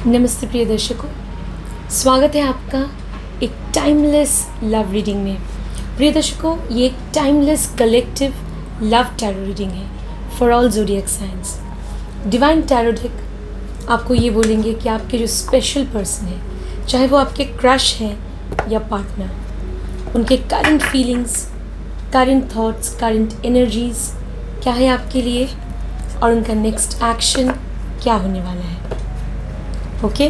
नमस्ते प्रिय दर्शकों, स्वागत है आपका एक टाइमलेस लव रीडिंग में। प्रिय दर्शकों, ये एक timeless collective love tarot reading है for all zodiac signs. Divine tarot deck आपको ये बोलेंगे कि आपके जो स्पेशल पर्सन है, चाहे वो आपके क्रश हैं या पार्टनर, उनके current feelings, current thoughts, current energies क्या है आपके लिए और उनका नेक्स्ट एक्शन क्या होने वाला है। ओके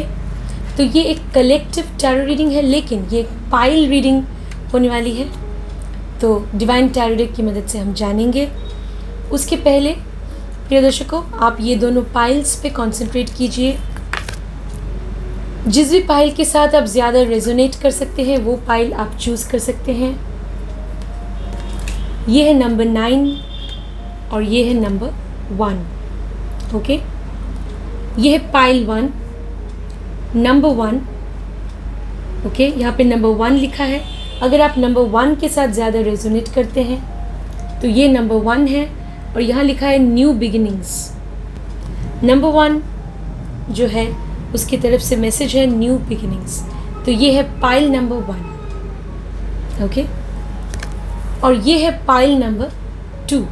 तो ये एक कलेक्टिव टैरो रीडिंग है, लेकिन ये एक पाइल रीडिंग होने वाली है। तो डिवाइन टैरो डेक की मदद से हम जानेंगे। उसके पहले प्रिय दर्शकों, आप ये दोनों पाइल्स पे कंसंट्रेट कीजिए। जिस भी पाइल के साथ आप ज़्यादा रेजोनेट कर सकते हैं वो पाइल आप चूज़ कर सकते हैं। ये है नंबर 9 और ये है नंबर 1। ओके, ये है पाइल 1, नंबर 1। ओके, यहाँ पे नंबर 1 लिखा है। अगर आप नंबर 1 के साथ ज़्यादा रेजोनेट करते हैं तो ये नंबर 1 है और यहाँ लिखा है न्यू बिगिनिंग्स। नंबर 1 जो है उसकी तरफ से मैसेज है न्यू बिगिनिंग्स। तो ये है पाइल नंबर 1। ओके, और ये है पाइल नंबर 2।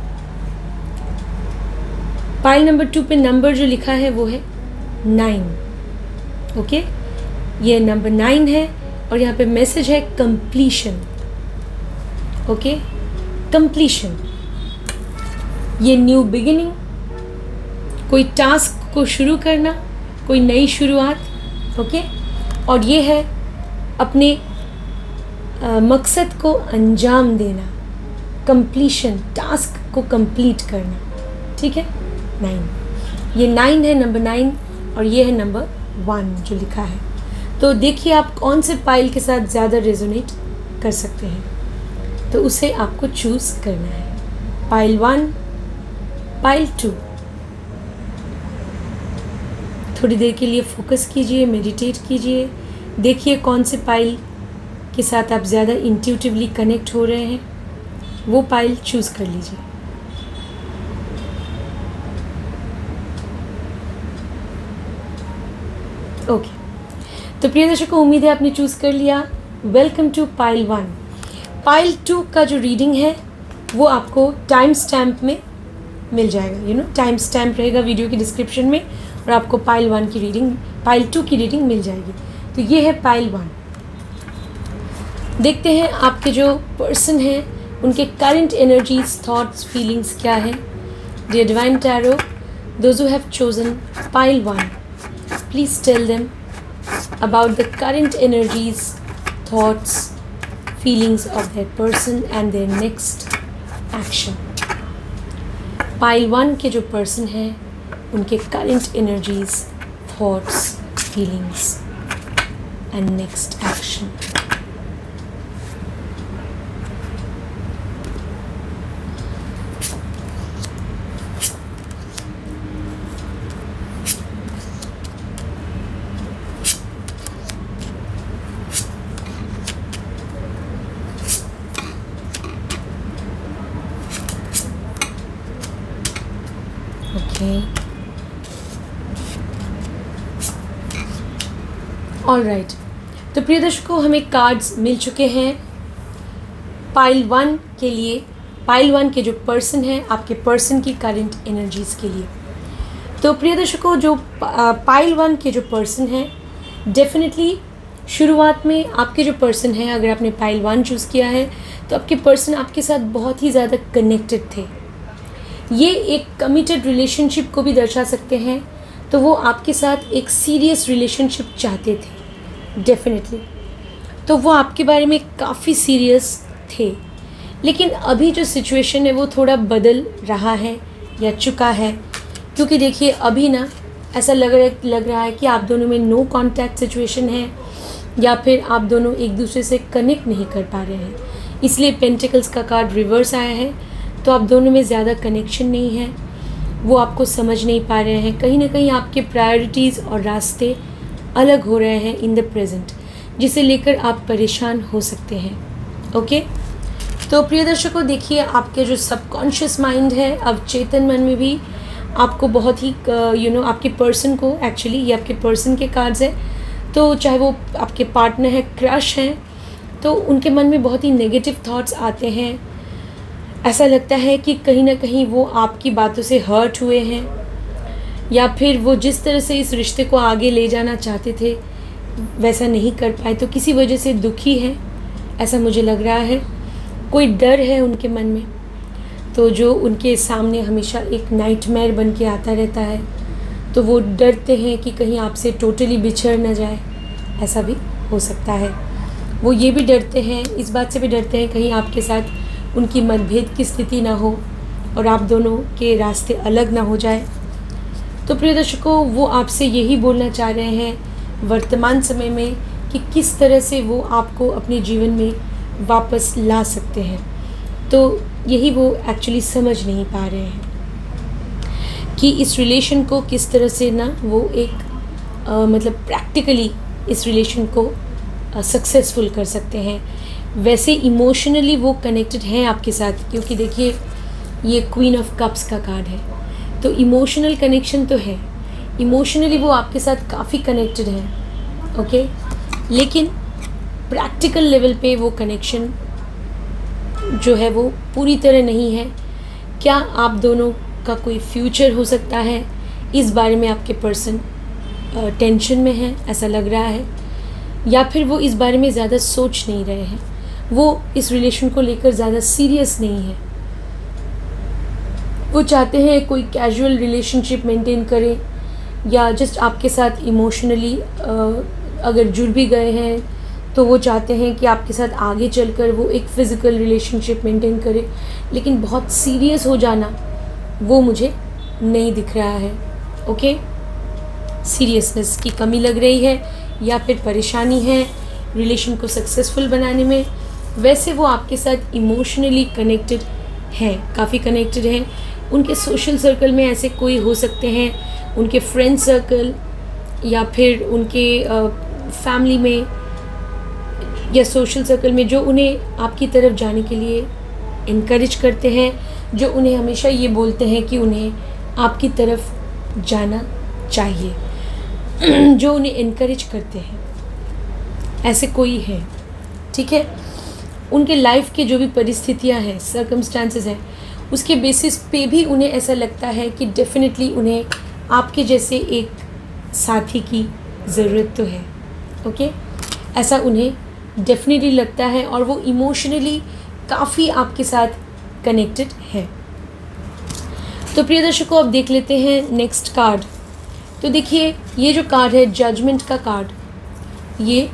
पाइल नंबर 2 पे नंबर जो लिखा है वो है 9। ओके, ये नंबर 9 है और यहाँ पे मैसेज है कंप्लीशन। ओके, कंप्लीशन, ये न्यू बिगिनिंग, कोई टास्क को शुरू करना, कोई नई शुरुआत। ओके, और ये है अपने मकसद को अंजाम देना, कंप्लीशन, टास्क को कंप्लीट करना। ठीक है, 9, ये 9 है, नंबर 9, और ये है नंबर 1 जो लिखा है। तो देखिए आप कौन से पाइल के साथ ज़्यादा रेजोनेट कर सकते हैं, तो उसे आपको चूज़ करना है। Pile 1, pile 2। थोड़ी देर के लिए फोकस कीजिए, मेडिटेट कीजिए, देखिए कौन से पाइल के साथ आप ज़्यादा इंट्यूटिवली कनेक्ट हो रहे हैं, वो पाइल चूज़ कर लीजिए। ओके, तो प्रिय दर्शकों, उम्मीद है आपने चूज़ कर लिया। Welcome to pile 1। पाइल 2 का जो रीडिंग है वो आपको टाइम स्टैम्प में मिल जाएगा। टाइम स्टैम्प रहेगा वीडियो की डिस्क्रिप्शन में और आपको पाइल 1 की रीडिंग, पाइल 2 की रीडिंग मिल जाएगी। तो ये है पाइल 1। देखते हैं आपके जो पर्सन हैं उनके करंट एनर्जीज, थॉट्स, फीलिंग्स क्या है। Dear divine tarot, those who have chosen pile 1, please tell them about the current energies, thoughts, feelings of their person and their next action. Pile 1 के जो पर्सन हैं उनके current energies, thoughts, feelings and next action. All right, तो प्रिय दर्शकों, हमें cards मिल चुके हैं पाइल 1 के लिए। पाइल 1 के जो पर्सन हैं, आपके पर्सन की करंट एनर्जीज़ के लिए। तो प्रिय दर्शकों, जो पाइल 1 के जो पर्सन हैं, डेफिनेटली शुरुआत में आपके जो पर्सन हैं, अगर आपने पाइल 1 चूज़ किया है तो आपके पर्सन आपके साथ बहुत ही ज़्यादा कनेक्टेड थे। ये एक कमिटेड रिलेशनशिप को भी दर्शा सकते हैं। तो वो आपके साथ एक सीरियस रिलेशनशिप चाहते थे डेफिनेटली। तो वो आपके बारे में काफ़ी सीरियस थे, लेकिन अभी जो सिचुएशन है वो थोड़ा बदल रहा है या चुका है। क्योंकि देखिए अभी ना ऐसा लग रहा है कि आप दोनों में नो कांटेक्ट सिचुएशन है, या फिर आप दोनों एक दूसरे से कनेक्ट नहीं कर पा रहे हैं। इसलिए पेंटिकल्स का कार्ड रिवर्स आया है। तो आप दोनों में ज़्यादा कनेक्शन नहीं है, वो आपको समझ नहीं पा रहे हैं। कहीं ना कहीं आपके प्रायोरिटीज़ और रास्ते अलग हो रहे हैं इन द प्रेजेंट, जिसे लेकर आप परेशान हो सकते हैं। ओके, तो प्रिय दर्शकों, देखिए आपके जो सबकॉन्शियस माइंड है, अब चेतन मन में भी आपको बहुत ही आपके पर्सन को, एक्चुअली ये आपके पर्सन के कार्ड्स हैं, तो चाहे वो आपके पार्टनर है, क्रश हैं, तो उनके मन में बहुत ही नेगेटिव थॉट्स आते हैं। ऐसा लगता है कि कहीं ना कहीं वो आपकी बातों से हर्ट हुए हैं, या फिर वो जिस तरह से इस रिश्ते को आगे ले जाना चाहते थे वैसा नहीं कर पाए, तो किसी वजह से दुखी हैं, ऐसा मुझे लग रहा है। कोई डर है उनके मन में, तो जो उनके सामने हमेशा एक नाइटमेयर बन के आता रहता है, तो वो डरते हैं कि कहीं आपसे टोटली बिछड़ ना जाए, ऐसा भी हो सकता है। वो ये भी डरते हैं, इस बात से भी डरते हैं कहीं आपके साथ उनकी मतभेद की स्थिति ना हो और आप दोनों के रास्ते अलग ना हो जाए। तो प्रिय दर्शकों, वो आपसे यही बोलना चाह रहे हैं वर्तमान समय में कि किस तरह से वो आपको अपने जीवन में वापस ला सकते हैं। तो यही वो एक्चुअली समझ नहीं पा रहे हैं कि इस रिलेशन को किस तरह से ना वो एक मतलब प्रैक्टिकली इस रिलेशन को सक्सेसफुल कर सकते हैं। वैसे इमोशनली वो कनेक्टेड हैं आपके साथ, क्योंकि देखिए ये क्वीन ऑफ कप्स का कार्ड है, तो इमोशनल कनेक्शन तो है, इमोशनली वो आपके साथ काफ़ी कनेक्टेड हैं, ओके। लेकिन प्रैक्टिकल लेवल पे वो कनेक्शन जो है वो पूरी तरह नहीं है। क्या आप दोनों का कोई फ्यूचर हो सकता है, इस बारे में आपके पर्सन टेंशन में है, ऐसा लग रहा है, या फिर वो इस बारे में ज़्यादा सोच नहीं रहे हैं, वो इस रिलेशन को लेकर ज़्यादा सीरियस नहीं है। वो चाहते हैं कोई कैजुअल रिलेशनशिप मेंटेन करें, या जस्ट आपके साथ इमोशनली अगर जुड़ भी गए हैं तो वो चाहते हैं कि आपके साथ आगे चलकर वो एक फ़िज़िकल रिलेशनशिप मेंटेन करे, लेकिन बहुत सीरियस हो जाना वो मुझे नहीं दिख रहा है, ओके। सीरियसनेस की कमी लग रही है, या फिर परेशानी है रिलेशन को सक्सेसफुल बनाने में। वैसे वो आपके साथ इमोशनली कनेक्टेड हैं, काफ़ी कनेक्टेड हैं। उनके सोशल सर्कल में ऐसे कोई हो सकते हैं, उनके फ्रेंड सर्कल या फिर उनके फैमिली में या सोशल सर्कल में, जो उन्हें आपकी तरफ जाने के लिए इनकरेज करते हैं, जो उन्हें हमेशा ये बोलते हैं कि उन्हें आपकी तरफ जाना चाहिए, जो उन्हें इनकरेज करते हैं, ऐसे कोई है, ठीक है। उनके लाइफ के जो भी परिस्थितियां हैं, सर्कमस्टांसेस हैं, उसके बेसिस पे भी उन्हें ऐसा लगता है कि डेफिनेटली उन्हें आपके जैसे एक साथी की ज़रूरत तो है, ओके। ऐसा उन्हें डेफिनेटली लगता है, और वो इमोशनली काफ़ी आपके साथ कनेक्टेड है। तो प्रिय दर्शकों, अब देख लेते हैं नेक्स्ट कार्ड। तो देखिए ये जो कार्ड है, जजमेंट का कार्ड, ये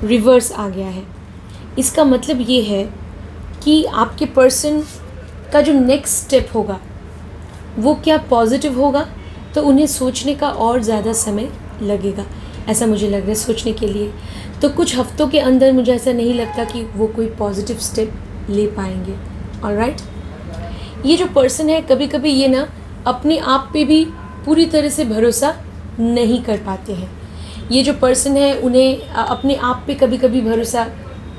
रिवर्स आ गया है। इसका मतलब ये है कि आपके पर्सन का जो नेक्स्ट स्टेप होगा वो क्या पॉजिटिव होगा, तो उन्हें सोचने का और ज़्यादा समय लगेगा, ऐसा मुझे लग रहा है सोचने के लिए। तो कुछ हफ्तों के अंदर मुझे ऐसा नहीं लगता कि वो कोई पॉजिटिव स्टेप ले पाएंगे, ऑलराइट। ये जो पर्सन है, कभी कभी ये ना अपने आप पे भी पूरी तरह से भरोसा नहीं कर पाते हैं। ये जो पर्सन है, उन्हें अपने आप पे कभी कभी भरोसा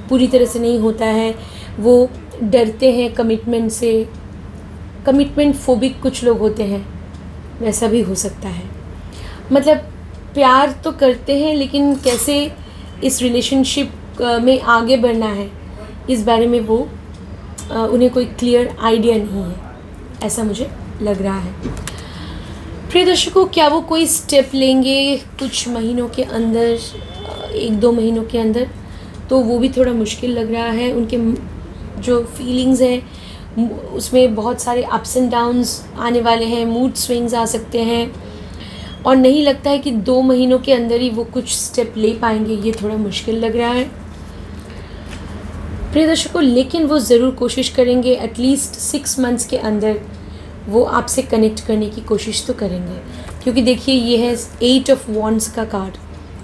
पूरी तरह से नहीं होता है, वो डरते हैं कमिटमेंट से, कमिटमेंट फोबिक कुछ लोग होते हैं, वैसा भी हो सकता है। मतलब प्यार तो करते हैं, लेकिन कैसे इस रिलेशनशिप में आगे बढ़ना है, इस बारे में वो उन्हें कोई क्लियर आइडिया नहीं है, ऐसा मुझे लग रहा है। प्रिय दर्शकों, क्या वो कोई स्टेप लेंगे कुछ महीनों के अंदर, 1-2 महीनों के अंदर, तो वो भी थोड़ा मुश्किल लग रहा है। उनके जो फीलिंग्स हैं उसमें बहुत सारे अप्स एंड डाउन्स आने वाले हैं, मूड स्विंग्स आ सकते हैं, और नहीं लगता है कि 2 महीनों के अंदर ही वो कुछ स्टेप ले पाएंगे, ये थोड़ा मुश्किल लग रहा है प्रिय दर्शकों। लेकिन वो ज़रूर कोशिश करेंगे, एटलीस्ट 6 मंथ्स के अंदर वो आपसे कनेक्ट करने की कोशिश तो करेंगे, क्योंकि देखिए ये है 8 ऑफ वॉन्ड्स का कार्ड,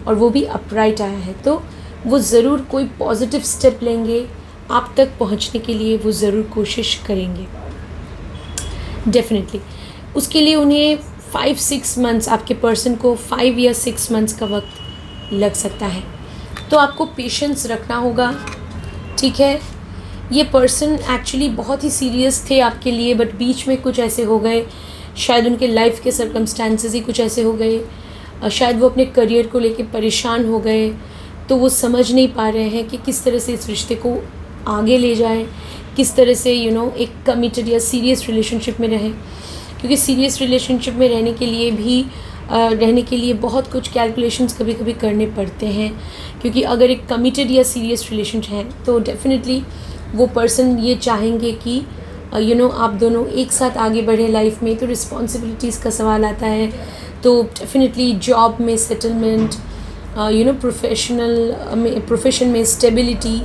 और वो भी अपराइट आया है, तो वो ज़रूर कोई पॉजिटिव स्टेप लेंगे, आप तक पहुंचने के लिए वो ज़रूर कोशिश करेंगे डेफिनेटली। उसके लिए उन्हें 5-6 मंथ्स, आपके पर्सन को 5 या 6 मंथ्स का वक्त लग सकता है, तो आपको पेशेंस रखना होगा, ठीक है। ये पर्सन एक्चुअली बहुत ही सीरियस थे आपके लिए, बट बीच में कुछ ऐसे हो गए, शायद उनके लाइफ के सर्कमस्टांसेस ही कुछ ऐसे हो गए, शायद वो अपने करियर को लेके परेशान हो गए, तो वो समझ नहीं पा रहे हैं कि किस तरह से इस रिश्ते को आगे ले जाएं, किस तरह से एक कमिटेड या सीरियस रिलेशनशिप में रहें। क्योंकि सीरियस रिलेशनशिप में रहने के लिए बहुत कुछ कैलकुलेशंस कभी कभी करने पड़ते हैं। क्योंकि अगर एक कमिटेड या सीरियस रिलेशन है तो डेफिनेटली वो पर्सन ये चाहेंगे कि आप दोनों एक साथ आगे बढ़े लाइफ में। तो रिस्पॉन्सिबिलिटीज़ का सवाल आता है, तो डेफिनेटली जॉब में सेटलमेंट, प्रोफेशन में स्टेबिलिटी,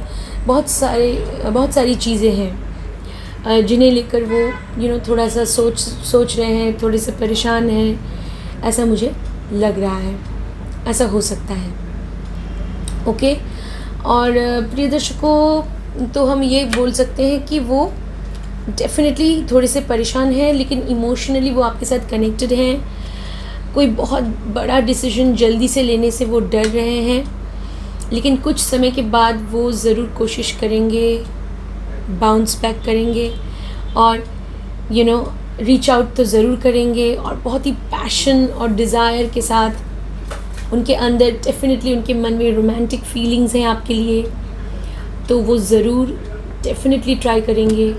बहुत सारी चीज़ें हैं जिन्हें लेकर वो थोड़ा सा सोच रहे हैं, थोड़े से परेशान हैं, ऐसा मुझे लग रहा है, ऐसा हो सकता है। ओके। और प्रिय दर्शकों, तो हम ये बोल सकते हैं कि वो डेफिनेटली थोड़े से परेशान हैं, लेकिन इमोशनली वो आपके साथ कनेक्टेड हैं। कोई बहुत बड़ा डिसीजन जल्दी से लेने से वो डर रहे हैं, लेकिन कुछ समय के बाद वो ज़रूर कोशिश करेंगे, बाउंस बैक करेंगे और रीच आउट तो ज़रूर करेंगे। और बहुत ही पैशन और डिज़ायर के साथ उनके अंदर डेफिनेटली उनके मन में रोमांटिक फीलिंग्स हैं आपके लिए, तो वो ज़रूर डेफिनेटली ट्राई करेंगे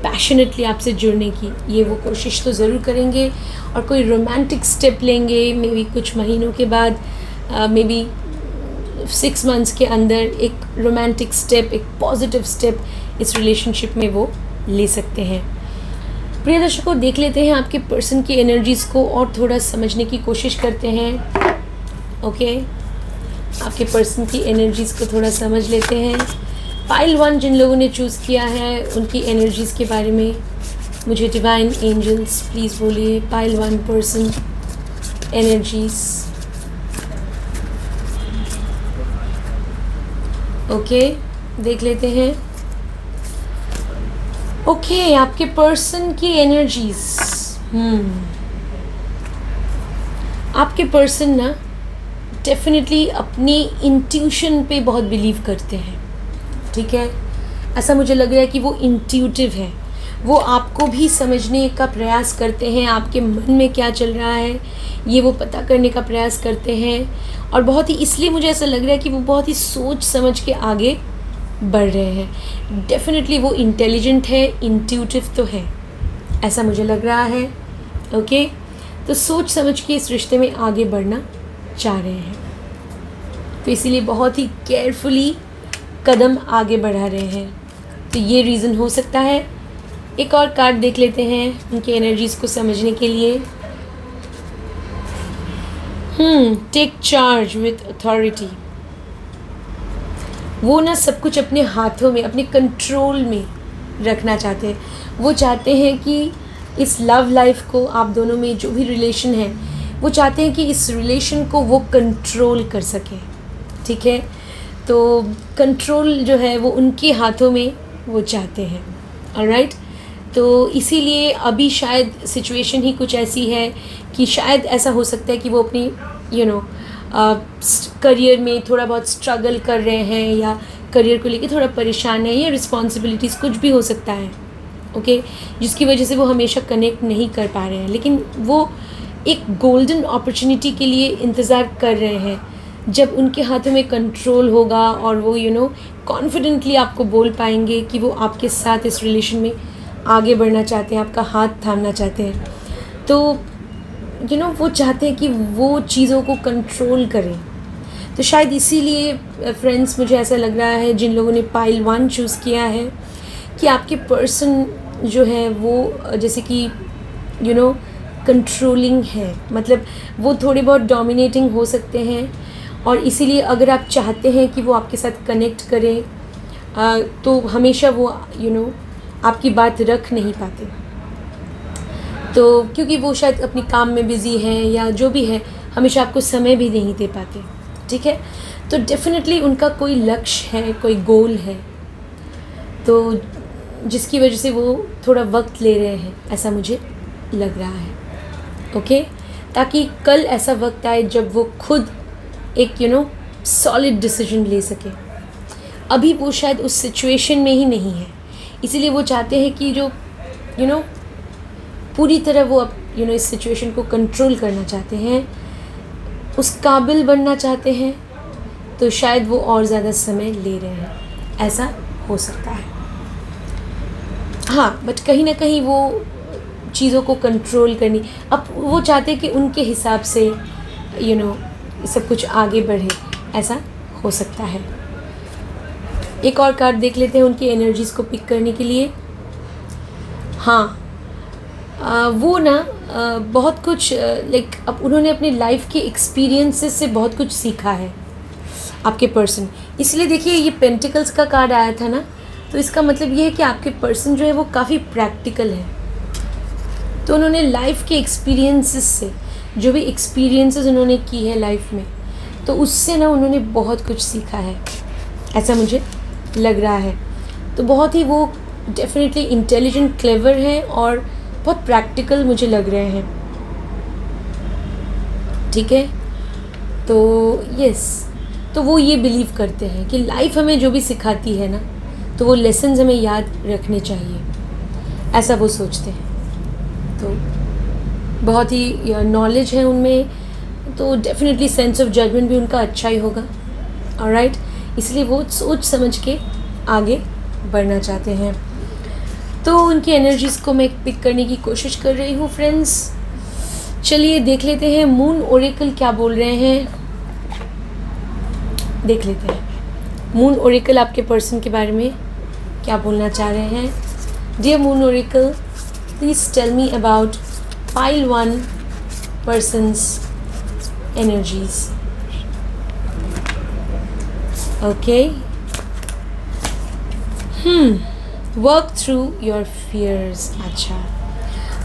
पैशनेटली आपसे जुड़ने की। ये वो कोशिश तो ज़रूर करेंगे और कोई रोमांटिक स्टेप लेंगे मे बी कुछ महीनों के बाद, मे बी 6 मंथ्स के अंदर एक रोमांटिक स्टेप, एक पॉजिटिव स्टेप इस रिलेशनशिप में वो ले सकते हैं। प्रिय दर्शकों, देख लेते हैं आपके पर्सन की एनर्जीज़ को और थोड़ा समझने की कोशिश करते हैं। ओके, आपके पर्सन की एनर्जीज़ को थोड़ा समझ लेते हैं। पाइल 1 जिन लोगों ने चूज़ किया है उनकी एनर्जीज़ के बारे में मुझे डिवाइन एंजल्स प्लीज़ बोलिए। Pile 1 person energies. ओके, देख लेते हैं। ओके, आपके पर्सन की एनर्जीज़। आपके पर्सन ना डेफिनेटली अपनी इंट्यूशन पे बहुत बिलीव करते हैं, ठीक है। ऐसा मुझे लग रहा है कि वो इंट्यूटिव है, वो आपको भी समझने का प्रयास करते हैं, आपके मन में क्या चल रहा है ये वो पता करने का प्रयास करते हैं। और बहुत ही इसलिए मुझे ऐसा लग रहा है कि वो बहुत ही सोच समझ के आगे बढ़ रहे हैं। डेफिनेटली वो इंटेलिजेंट है, इंट्यूटिव तो है, ऐसा मुझे लग रहा है। ओके, तो सोच समझ के इस रिश्ते में आगे बढ़ना चाह रहे हैं, तो इसीलिए बहुत ही केयरफुली कदम आगे बढ़ा रहे हैं। तो ये रीज़न हो सकता है। एक और कार्ड देख लेते हैं उनकी एनर्जीज़ को समझने के लिए। Take charge with authority. वो ना सब कुछ अपने हाथों में, अपने कंट्रोल में रखना चाहते हैं। वो चाहते हैं कि इस लव लाइफ को, आप दोनों में जो भी रिलेशन है, वो चाहते हैं कि इस रिलेशन को वो कंट्रोल कर सकें, ठीक है। तो कंट्रोल जो है वो उनके हाथों में वो चाहते हैं। ऑलराइट, तो इसीलिए अभी शायद सिचुएशन ही कुछ ऐसी है कि शायद ऐसा हो सकता है कि वो अपनी करियर में थोड़ा बहुत स्ट्रगल कर रहे हैं, या करियर को लेके थोड़ा परेशान है, या रिस्पॉन्सिबिलिटीज़ कुछ भी हो सकता है। ओके, जिसकी वजह से वो हमेशा कनेक्ट नहीं कर पा रहे हैं, लेकिन वो एक गोल्डन अपॉर्चुनिटी के लिए इंतज़ार कर रहे हैं जब उनके हाथों में कंट्रोल होगा और वो कॉन्फिडेंटली आपको बोल पाएंगे कि वो आपके साथ इस रिलेशन में आगे बढ़ना चाहते हैं, आपका हाथ थामना चाहते हैं। तो वो चाहते हैं कि वो चीज़ों को कंट्रोल करें। तो शायद इसीलिए फ्रेंड्स, मुझे ऐसा लग रहा है जिन लोगों ने पाइल 1 चूज़ किया है कि आपके पर्सन जो है वो जैसे कि कंट्रोलिंग है, मतलब वो थोड़े बहुत डोमिनेटिंग हो सकते हैं। और इसीलिए अगर आप चाहते हैं कि वो आपके साथ कनेक्ट करें तो हमेशा वो आपकी बात रख नहीं पाते। तो क्योंकि वो शायद अपनी काम में बिज़ी हैं या जो भी है, हमेशा आपको समय भी नहीं दे पाते, ठीक है। तो डेफिनेटली उनका कोई लक्ष्य है, कोई गोल है, तो जिसकी वजह से वो थोड़ा वक्त ले रहे हैं, ऐसा मुझे लग रहा है। ओके, ताकि कल ऐसा वक्त आए जब वो खुद एक सॉलिड डिसीजन ले सके। अभी वो शायद उस सिचुएशन में ही नहीं है, इसीलिए वो चाहते हैं कि जो पूरी तरह वो अब इस सिचुएशन को कंट्रोल करना चाहते हैं, उस काबिल बनना चाहते हैं, तो शायद वो और ज़्यादा समय ले रहे हैं, ऐसा हो सकता है। हाँ, बट कहीं ना कहीं वो चीज़ों को कंट्रोल करनी, अब वो चाहते हैं कि उनके हिसाब से सब कुछ आगे बढ़े, ऐसा हो सकता है। एक और कार्ड देख लेते हैं उनकी एनर्जीज़ को पिक करने के लिए। हाँ, वो ना बहुत कुछ लाइक अब उन्होंने अपनी लाइफ के एक्सपीरियंसेस से बहुत कुछ सीखा है, आपके पर्सन। इसलिए देखिए ये पेंटिकल्स का कार्ड आया था ना, तो इसका मतलब ये है कि आपके पर्सन जो है वो काफ़ी प्रैक्टिकल है। तो उन्होंने लाइफ के एक्सपीरियंसेस से, जो भी एक्सपीरियंसेस उन्होंने की है लाइफ में, तो उससे ना उन्होंने बहुत कुछ सीखा है, ऐसा मुझे लग रहा है। तो बहुत ही वो डेफिनेटली इंटेलिजेंट, क्लेवर है और बहुत प्रैक्टिकल मुझे लग रहे हैं। ठीक है, तो यस, तो वो ये बिलीव करते हैं कि लाइफ हमें जो भी सिखाती है ना, तो वो लेसन्स हमें याद रखने चाहिए, ऐसा वो सोचते हैं। तो बहुत ही नॉलेज है उनमें, तो डेफिनेटली सेंस ऑफ जजमेंट भी उनका अच्छा ही होगा। ऑलराइट, इसलिए वो सोच समझ के आगे बढ़ना चाहते हैं। तो उनकी एनर्जीज़ को मैं पिक करने की कोशिश कर रही हूँ फ्रेंड्स। चलिए देख लेते हैं मून ओरेकल क्या बोल रहे हैं, देख लेते हैं मून ओरेकल आपके पर्सन के बारे में क्या बोलना चाह रहे हैं। Dear moon oracle, please tell me about pile 1 person's energies. Okay, work through your fears. अच्छा,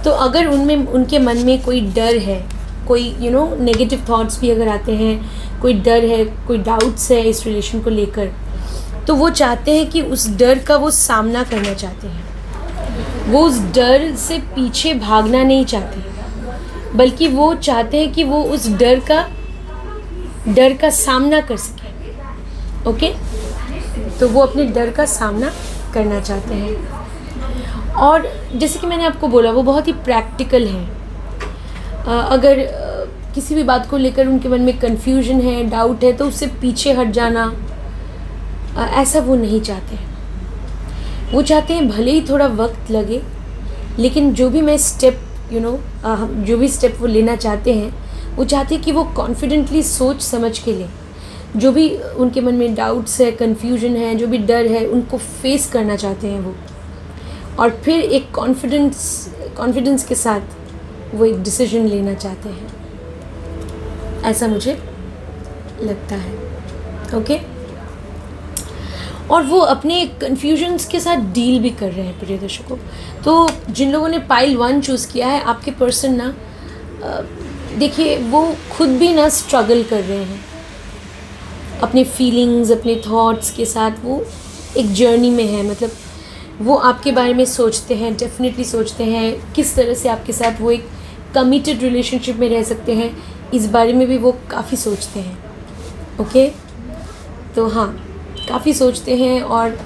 तो अगर उनमें, उनके मन में कोई डर है, कोई नेगेटिव थॉट्स भी अगर आते हैं, कोई डर है, कोई डाउट्स है इस रिलेशन को लेकर, तो वो चाहते हैं कि उस डर का वो सामना करना चाहते हैं। वो उस डर से पीछे भागना नहीं चाहते, बल्कि वो चाहते हैं कि वो उस डर का सामना कर सके। ओके, तो वो अपने डर का सामना करना चाहते हैं। और जैसे कि मैंने आपको बोला, वो बहुत ही प्रैक्टिकल हैं। अगर किसी भी बात को लेकर उनके मन में कन्फ्यूजन है, डाउट है, तो उससे पीछे हट जाना, ऐसा वो नहीं चाहते। वो चाहते हैं भले ही थोड़ा वक्त लगे, लेकिन जो भी मैं स्टेप जो भी स्टेप वो लेना चाहते हैं, वो चाहते हैं कि वो कॉन्फिडेंटली सोच समझ के लें। जो भी उनके मन में डाउट्स है, कन्फ्यूजन है, जो भी डर है, उनको फेस करना चाहते हैं वो, और फिर एक कॉन्फिडेंस के साथ वो एक डिसीजन लेना चाहते हैं, ऐसा मुझे लगता है। ओके, और वो अपने कन्फ्यूजन्स के साथ डील भी कर रहे हैं प्रिय दर्शकों। तो जिन लोगों ने पाइल 1 चूज़ किया है, आपके पर्सन ना देखिए वो खुद भी ना स्ट्रगल कर रहे हैं अपने फीलिंग्स, अपने थॉट्स के साथ। वो एक जर्नी में है, मतलब वो आपके बारे में सोचते हैं, डेफिनेटली सोचते हैं किस तरह से आपके साथ वो एक कमिटेड रिलेशनशिप में रह सकते हैं, इस बारे में भी वो काफ़ी सोचते हैं। ओके, तो हाँ, काफ़ी सोचते हैं, और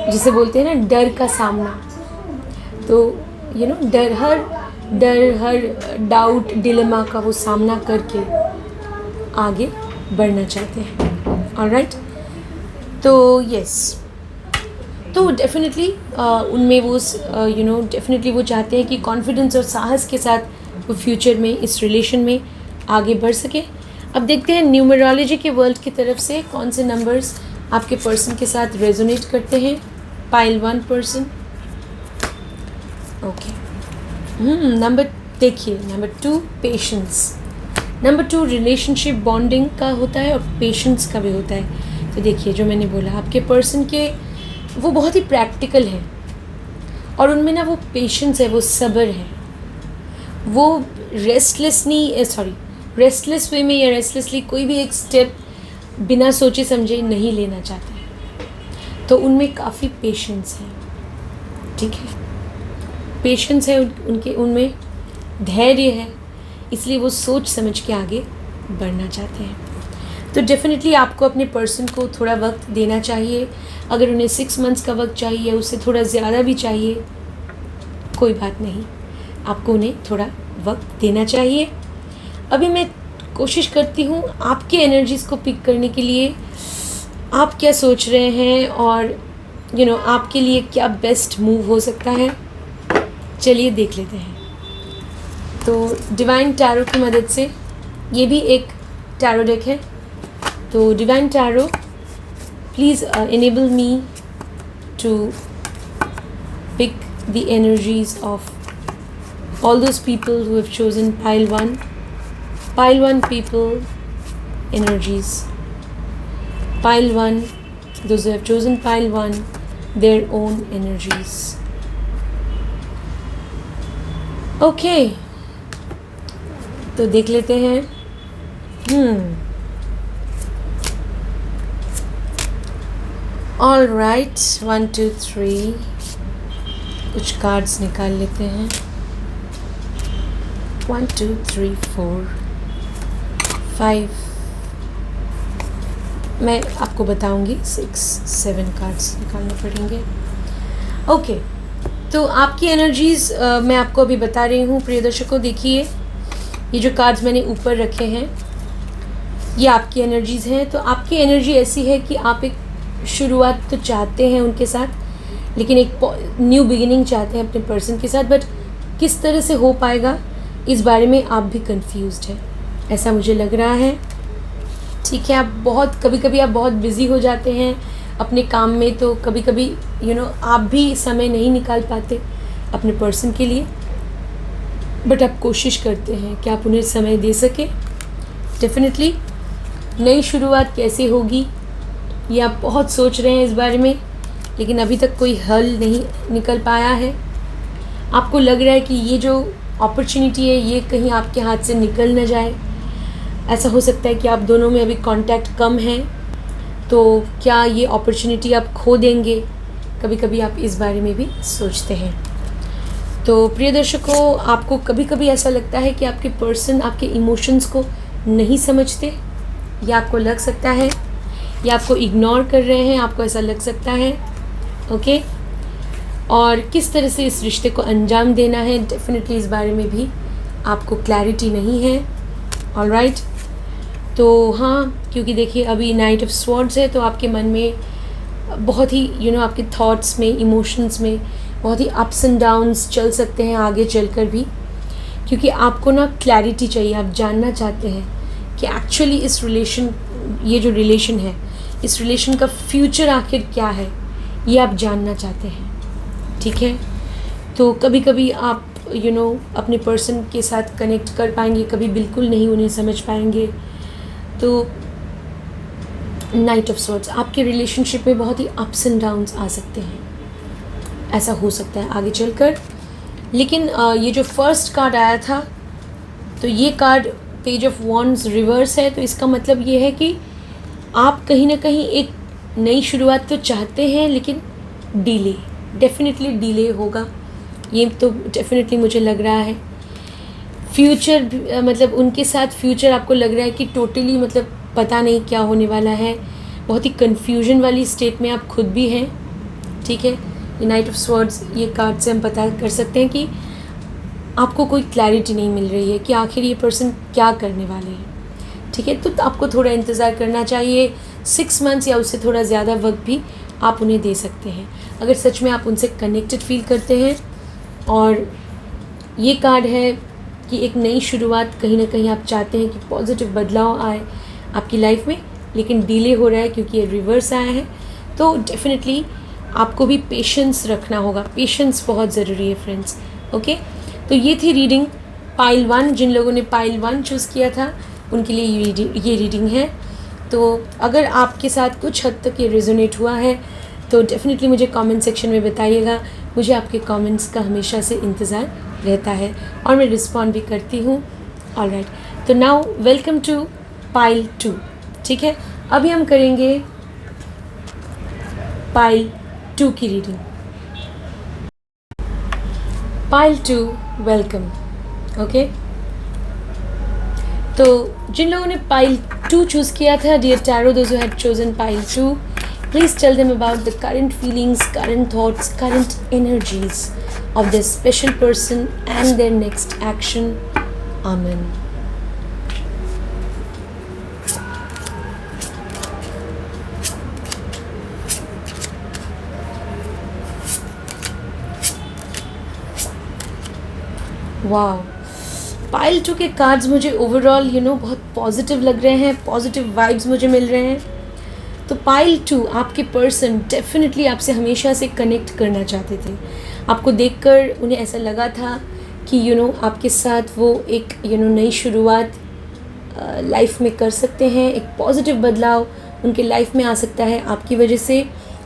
जिसे बोलते हैं ना डर का सामना, तो डर हर डाउट, डिलेमा का वो सामना करके आगे बढ़ना चाहते हैं। ऑलराइट, तो यस, तो डेफिनेटली उनमें वो डेफिनेटली वो चाहते हैं कि कॉन्फिडेंस और साहस के साथ वो फ्यूचर में इस रिलेशन में आगे बढ़ सके। अब देखते हैं न्यूमरोलॉजी के वर्ल्ड की तरफ से कौन से नंबर्स आपके पर्सन के साथ रेजोनेट करते हैं। पाइल 1 पर्सन, ओके, नंबर देखिए, number 2 patience. Number 2 relationship bonding का होता है और पेशेंस का भी होता है। तो देखिए, जो मैंने बोला, आपके पर्सन के वो बहुत ही प्रैक्टिकल है, और उनमें ना वो पेशेंस है, वो सब्र है, वो रेस्टलेस वे में या रेस्टलेसली कोई भी एक स्टेप बिना सोचे समझे नहीं लेना चाहते। तो उनमें काफ़ी पेशेंस है, ठीक है, पेशेंस है उनमें धैर्य है, इसलिए वो सोच समझ के आगे बढ़ना चाहते हैं। तो डेफिनेटली आपको अपने पर्सन को थोड़ा वक्त देना चाहिए। अगर उन्हें 6 मंथ्स का वक्त चाहिए, उससे थोड़ा ज़्यादा भी चाहिए, कोई बात नहीं, आपको उन्हें थोड़ा वक्त देना चाहिए। अभी मैं कोशिश करती हूँ आपके एनर्जीज़ को पिक करने के लिए, आप क्या सोच रहे हैं और आपके लिए क्या बेस्ट मूव हो सकता है। चलिए देख लेते हैं। तो डिवाइन टैरो की मदद से, ये भी एक टैरो डेक है, तो divine tarot please enable me to pick the energies of all those people who have chosen pile 1. Pile 1 people energies. Pile 1, those who have chosen pile 1, their own energies. Okay. तो देख लेते हैं। All right, 1 2 3 कुछ cards निकाल लेते हैं। 1 2 3 4 5, मैं आपको बताऊंगी 6 7 कार्ड्स निकालने पड़ेंगे। ओके, तो आपकी एनर्जीज़ मैं आपको अभी बता रही हूँ प्रिय दर्शकों। देखिए, ये जो कार्ड्स मैंने ऊपर रखे हैं ये आपकी एनर्जीज़ हैं। तो आपकी एनर्जी ऐसी है कि आप एक शुरुआत तो चाहते हैं उनके साथ, लेकिन एक न्यू बिगिनिंग चाहते हैं अपने पर्सन के साथ, बट किस तरह से हो पाएगा इस बारे में आप भी कंफ्यूज्ड हैं, ऐसा मुझे लग रहा है। ठीक है, आप कभी कभी आप बहुत बिज़ी हो जाते हैं अपने काम में, तो कभी कभी आप भी समय नहीं निकाल पाते अपने पर्सन के लिए, बट आप कोशिश करते हैं कि आप उन्हें समय दे सकें। डेफिनेटली नई शुरुआत कैसे होगी ये आप बहुत सोच रहे हैं इस बारे में, लेकिन अभी तक कोई हल नहीं निकल पाया है। आपको लग रहा है कि ये जो अपॉर्चुनिटी है ये कहीं आपके हाथ से निकल न जाए। ऐसा हो सकता है कि आप दोनों में अभी कांटेक्ट कम है, तो क्या ये अपॉर्चुनिटी आप खो देंगे, कभी कभी आप इस बारे में भी सोचते हैं। तो प्रिय दर्शकों, आपको कभी कभी ऐसा लगता है कि आपके पर्सन आपके इमोशंस को नहीं समझते, या आपको लग सकता है, या आपको इग्नोर कर रहे हैं, आपको ऐसा लग सकता है। ओके, और किस तरह से इस रिश्ते को अंजाम देना है, डेफिनेटली इस बारे में भी आपको क्लैरिटी नहीं है। ऑलराइट, तो हाँ, क्योंकि देखिए अभी नाइट ऑफ स्वॉर्ड्स है, तो आपके मन में बहुत ही आपके थॉट्स में, इमोशंस में बहुत ही अप्स एंड डाउन्स चल सकते हैं आगे चलकर भी, क्योंकि आपको ना क्लैरिटी चाहिए। आप जानना चाहते हैं कि एक्चुअली ये जो रिलेशन है, इस रिलेशन का फ्यूचर आखिर क्या है, ये आप जानना चाहते हैं। ठीक है, तो कभी कभी आप अपने पर्सन के साथ कनेक्ट कर पाएंगे, कभी बिल्कुल नहीं उन्हें समझ पाएंगे। तो नाइट ऑफ स्वॉर्ड्स, आपके रिलेशनशिप में बहुत ही अप्स एंड डाउन्स आ सकते हैं, ऐसा हो सकता है आगे चलकर। लेकिन ये जो फर्स्ट कार्ड आया था, तो ये card page of wands reverse है, तो इसका मतलब ये है कि आप कहीं ना कहीं एक नई शुरुआत तो चाहते हैं, लेकिन डेफिनेटली डिले होगा, ये तो डेफिनेटली मुझे लग रहा है। फ्यूचर मतलब उनके साथ फ्यूचर आपको लग रहा है कि टोटली मतलब पता नहीं क्या होने वाला है, बहुत ही कन्फ्यूजन वाली स्टेट में आप खुद भी हैं। ठीक है, ये नाइट ऑफ स्वॉर्ड्स, ये कार्ड से हम पता कर सकते हैं कि आपको कोई क्लैरिटी नहीं मिल रही है कि आखिर ये पर्सन क्या करने वाले हैं। ठीक है, तो आपको थोड़ा इंतज़ार करना चाहिए, 6 मंथ्स या उससे थोड़ा ज़्यादा वक्त भी आप उन्हें दे सकते हैं, अगर सच में आप उनसे कनेक्टेड फील करते हैं। और ये कार्ड है कि एक नई शुरुआत कहीं ना कहीं आप चाहते हैं कि पॉजिटिव बदलाव आए आपकी लाइफ में, लेकिन डिले हो रहा है क्योंकि ये रिवर्स आया है। तो डेफिनेटली आपको भी पेशेंस रखना होगा, पेशेंस बहुत ज़रूरी है फ्रेंड्स। ओके, तो ये थी रीडिंग पाइल 1। जिन लोगों ने पाइल 1 चूज़ किया था उनके लिए ये रीडिंग है। तो अगर आपके साथ कुछ हद तक ये रेजोनेट हुआ है तो डेफिनेटली मुझे कमेंट सेक्शन में बताइएगा। मुझे आपके कमेंट्स का हमेशा से इंतज़ार रहता है और मैं रिस्पॉन्ड भी करती हूँ। ऑलराइट, तो नाउ वेलकम टू पाइल 2। ठीक है, अभी हम करेंगे पाइल 2 की रीडिंग। Pile 2, welcome. ओके, तो जिन लोगों ने पाइल 2 चूज़ किया था, dear tarot, those who had chosen pile 2, Please tell them about the current feelings, current thoughts, current energies of this special person and their next action. Amen. वाह, pile 2 के cards मुझे overall बहुत positive लग रहे हैं, positive vibes मुझे मिल रहे हैं। तो पाइल 2, आपके पर्सन डेफिनेटली आपसे हमेशा से कनेक्ट करना चाहते थे। आपको देखकर उन्हें ऐसा लगा था कि आपके साथ वो एक नई शुरुआत लाइफ में कर सकते हैं, एक पॉजिटिव बदलाव उनके लाइफ में आ सकता है आपकी वजह से।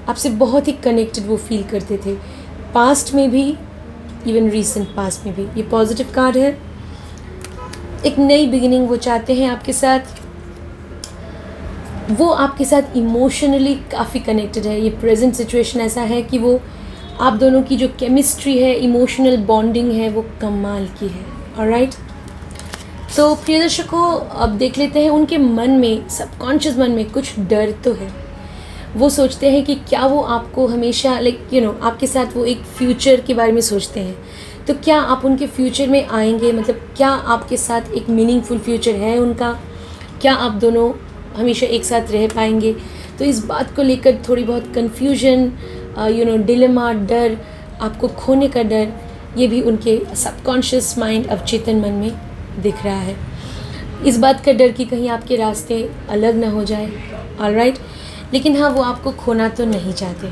आपसे बहुत ही कनेक्टेड वो फील करते थे, पास्ट में भी, इवन रीसेंट पास्ट में भी। ये पॉजिटिव कार्ड है। एक नई बिगिनिंग वो चाहते हैं आपके साथ। वो आपके साथ इमोशनली काफ़ी कनेक्टेड है। ये प्रेजेंट सिचुएशन ऐसा है कि वो आप दोनों की जो केमिस्ट्री है, इमोशनल बॉन्डिंग है, वो कमाल की है। ऑलराइट, तो प्रिय दर्शकों, अब देख लेते हैं उनके मन में, सबकॉन्शियस मन में कुछ डर तो है। वो सोचते हैं कि क्या वो आपको हमेशा आपके साथ वो एक फ्यूचर के बारे में सोचते हैं। तो क्या आप उनके फ्यूचर में आएंगे, मतलब क्या आपके साथ एक मीनिंगफुल फ्यूचर है उनका, क्या आप दोनों हमेशा एक साथ रह पाएंगे। तो इस बात को लेकर थोड़ी बहुत कन्फ्यूजन, डिलेमा, डर, आपको खोने का डर, ये भी उनके सबकॉन्शियस माइंड, अवचेतन मन में दिख रहा है। इस बात का डर कि कहीं आपके रास्ते अलग ना हो जाए। ऑलराइट, लेकिन हाँ, वो आपको खोना तो नहीं चाहते।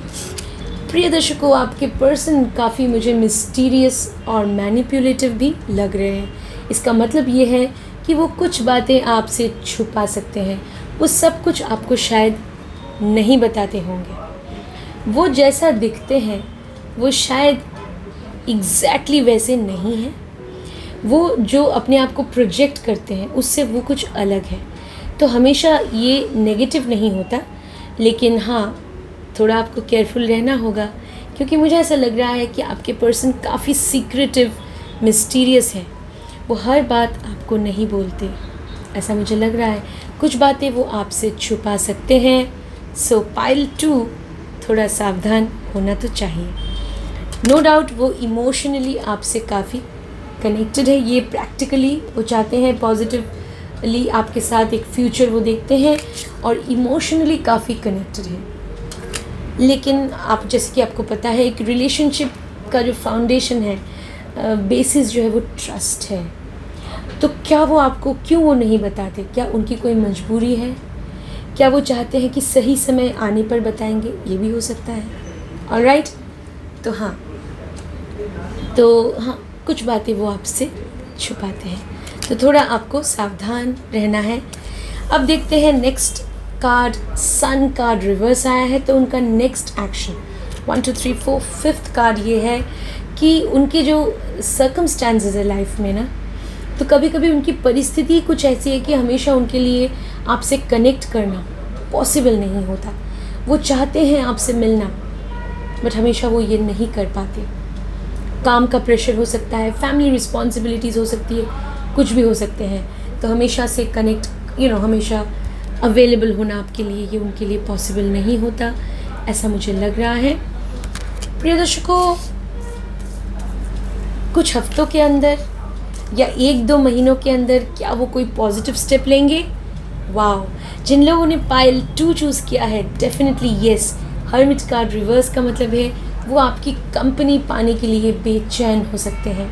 प्रिय दर्शकों, आपके पर्सन काफ़ी मुझे मिस्टीरियस और मैनिपुलेटिव भी लग रहे हैं। इसका मतलब ये है कि वो कुछ बातें आपसे छुपा सकते हैं। वो सब कुछ आपको शायद नहीं बताते होंगे। वो जैसा दिखते हैं वो शायद एग्जैक्टली वैसे नहीं हैं। वो जो अपने आप को प्रोजेक्ट करते हैं उससे वो कुछ अलग है। तो हमेशा ये नेगेटिव नहीं होता, लेकिन हाँ, थोड़ा आपको केयरफुल रहना होगा, क्योंकि मुझे ऐसा लग रहा है कि आपके पर्सन काफ़ी सीक्रेटिव, मिस्टीरियस है। वो हर बात आपको नहीं बोलते, ऐसा मुझे लग रहा है। कुछ बातें वो आपसे छुपा सकते हैं। सो पाइल 2, थोड़ा सावधान होना तो चाहिए। नो डाउट वो इमोशनली आपसे काफ़ी कनेक्टेड है। ये प्रैक्टिकली वो चाहते हैं, पॉजिटिवली आपके साथ एक फ्यूचर वो देखते हैं और इमोशनली काफ़ी कनेक्टेड है। लेकिन आप, जैसे कि आपको पता है, एक रिलेशनशिप का जो फाउंडेशन है, बेसिस जो है वो ट्रस्ट है। तो क्या वो आपको, क्यों वो नहीं बताते? क्या उनकी कोई मजबूरी है? क्या वो चाहते हैं कि सही समय आने पर बताएंगे? ये भी हो सकता है। ऑलराइट, तो हाँ, कुछ बातें वो आपसे छुपाते हैं, तो थोड़ा आपको सावधान रहना है। अब देखते हैं next card. Sun card reverse आया है, तो उनका नेक्स्ट एक्शन 1 2 3 4 5th कार्ड ये है कि उनके जो सर्कमस्टांसेस है लाइफ में ना, तो कभी कभी उनकी परिस्थिति कुछ ऐसी है कि हमेशा उनके लिए आपसे कनेक्ट करना पॉसिबल नहीं होता। वो चाहते हैं आपसे मिलना, बट हमेशा वो ये नहीं कर पाते। काम का प्रेशर हो सकता है, फैमिली रिस्पॉन्सिबिलिटीज़ हो सकती है, कुछ भी हो सकते हैं। तो हमेशा से कनेक्ट, हमेशा अवेलेबल होना आपके लिए, ये उनके लिए पॉसिबल नहीं होता, ऐसा मुझे लग रहा है। प्रिय दर्शकों, कुछ हफ्तों के अंदर या 1-2 महीनों के अंदर क्या वो कोई पॉजिटिव स्टेप लेंगे? वाओ, जिन लोगों ने पाइल 2 चूज़ किया है, definitely yes. Hermit card reverse का मतलब है वो आपकी कंपनी पाने के लिए बेचैन हो सकते हैं।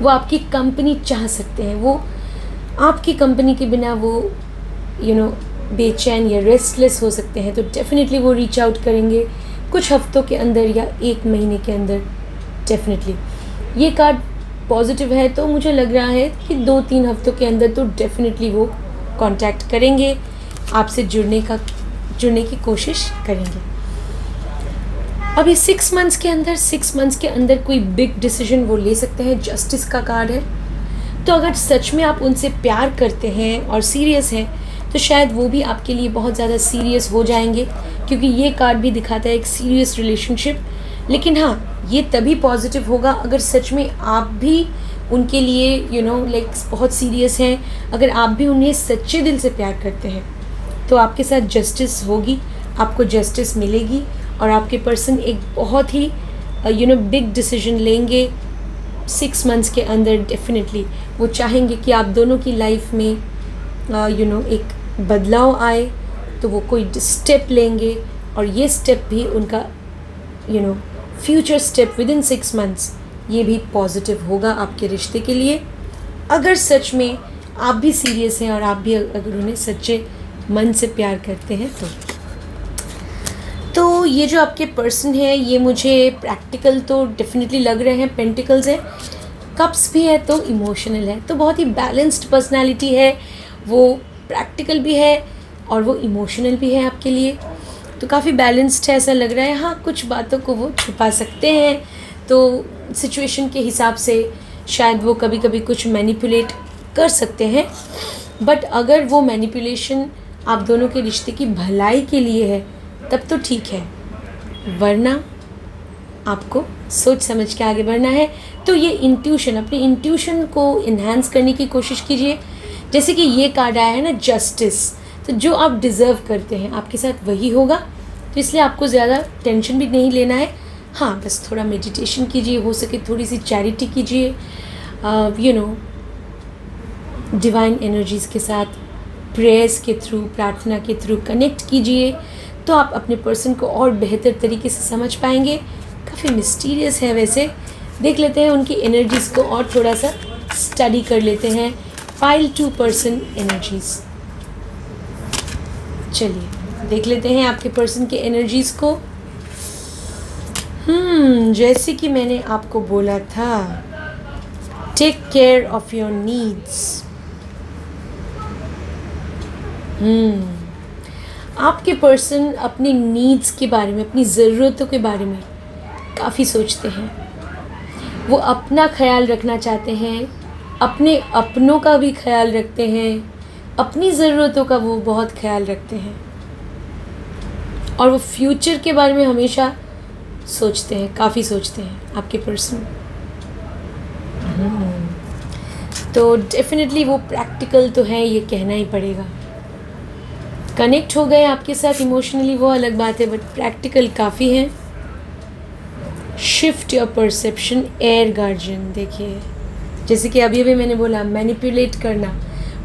वो आपकी कंपनी चाह सकते हैं। वो आपकी कंपनी के बिना वो बेचैन या रेस्टलेस हो सकते हैं। तो डेफिनेटली वो रीच आउट करेंगे कुछ हफ्तों के अंदर या 1 महीने के अंदर। डेफिनेटली ये कार्ड पॉजिटिव है, तो मुझे लग रहा है कि 2-3 हफ्तों के अंदर तो डेफिनेटली वो कांटेक्ट करेंगे, आपसे जुड़ने की कोशिश करेंगे। अभी 6 मंथ्स के अंदर कोई बिग डिसीजन वो ले सकते हैं। जस्टिस का कार्ड है, तो अगर सच में आप उनसे प्यार करते हैं और सीरियस हैं, तो शायद वो भी आपके लिए बहुत ज़्यादा सीरियस हो जाएंगे, क्योंकि ये कार्ड भी दिखाता है एक सीरियस रिलेशनशिप। लेकिन हाँ, ये तभी पॉजिटिव होगा अगर सच में आप भी उनके लिए बहुत सीरियस हैं। अगर आप भी उन्हें सच्चे दिल से प्यार करते हैं, तो आपके साथ जस्टिस होगी, आपको जस्टिस मिलेगी और आपके पर्सन एक बहुत ही बिग डिसीजन लेंगे 6 मंथ्स के अंदर। डेफिनेटली वो चाहेंगे कि आप दोनों की लाइफ में एक बदलाव आए, तो वो कोई स्टेप लेंगे और ये स्टेप भी उनका future step with in 6 months ये भी पॉजिटिव होगा आपके रिश्ते के लिए। अगर सच में आप भी सीरियस हैं और आप भी अगर उन्हें सच्चे मन से प्यार करते हैं तो ये जो आपके पर्सन है ये मुझे प्रैक्टिकल तो डेफिनेटली लग रहे हैं। पेंटिकल्स है, कप्स भी है तो इमोशनल है, तो बहुत ही बैलेंस्ड पर्सनालिटी है। वो प्रैक्टिकल भी है और वो इमोशनल भी है आपके लिए, तो काफ़ी बैलेंस्ड है ऐसा लग रहा है। हाँ, कुछ बातों को वो छुपा सकते हैं, तो सिचुएशन के हिसाब से शायद वो कभी कभी कुछ मैनिपुलेट कर सकते हैं, बट अगर वो मैनिपुलेशन आप दोनों के रिश्ते की भलाई के लिए है तब तो ठीक है, वरना आपको सोच समझ के आगे बढ़ना है। तो ये इंट्यूशन, अपनी इंट्यूशन को इन्हांस करने की कोशिश कीजिए। जैसे कि ये कार्ड आया है ना, जस्टिस, तो जो आप डिज़र्व करते हैं आपके साथ वही होगा, तो इसलिए आपको ज़्यादा टेंशन भी नहीं लेना है। हाँ, बस थोड़ा मेडिटेशन कीजिए, हो सके थोड़ी सी चैरिटी कीजिए, डिवाइन एनर्जीज़ के साथ प्रेयर्स के थ्रू, प्रार्थना के थ्रू कनेक्ट कीजिए, तो आप अपने पर्सन को और बेहतर तरीके से समझ पाएंगे। काफ़ी मिस्टीरियस है वैसे। देख लेते हैं उनकी एनर्जीज़ को और थोड़ा सा स्टडी कर लेते हैं। पाइल 2 पर्सन एनर्जीज़, चलिए देख लेते हैं आपके पर्सन के एनर्जीज़ को। जैसे कि मैंने आपको बोला था, take care of your needs. आपके पर्सन अपनी नीड्स के बारे में, अपनी ज़रूरतों के बारे में काफ़ी सोचते हैं। वो अपना ख्याल रखना चाहते हैं, अपने अपनों का भी ख्याल रखते हैं, अपनी ज़रूरतों का वो बहुत ख्याल रखते हैं, और वो फ्यूचर के बारे में हमेशा सोचते हैं, काफ़ी सोचते हैं आपके पर्सन। तो डेफिनेटली वो प्रैक्टिकल तो है, ये कहना ही पड़ेगा। कनेक्ट हो गए आपके साथ इमोशनली वो अलग बात है, बट प्रैक्टिकल काफ़ी है। Shift your perception, air guardian. देखिए, जैसे कि अभी मैंने बोला, मैनिपुलेट करना,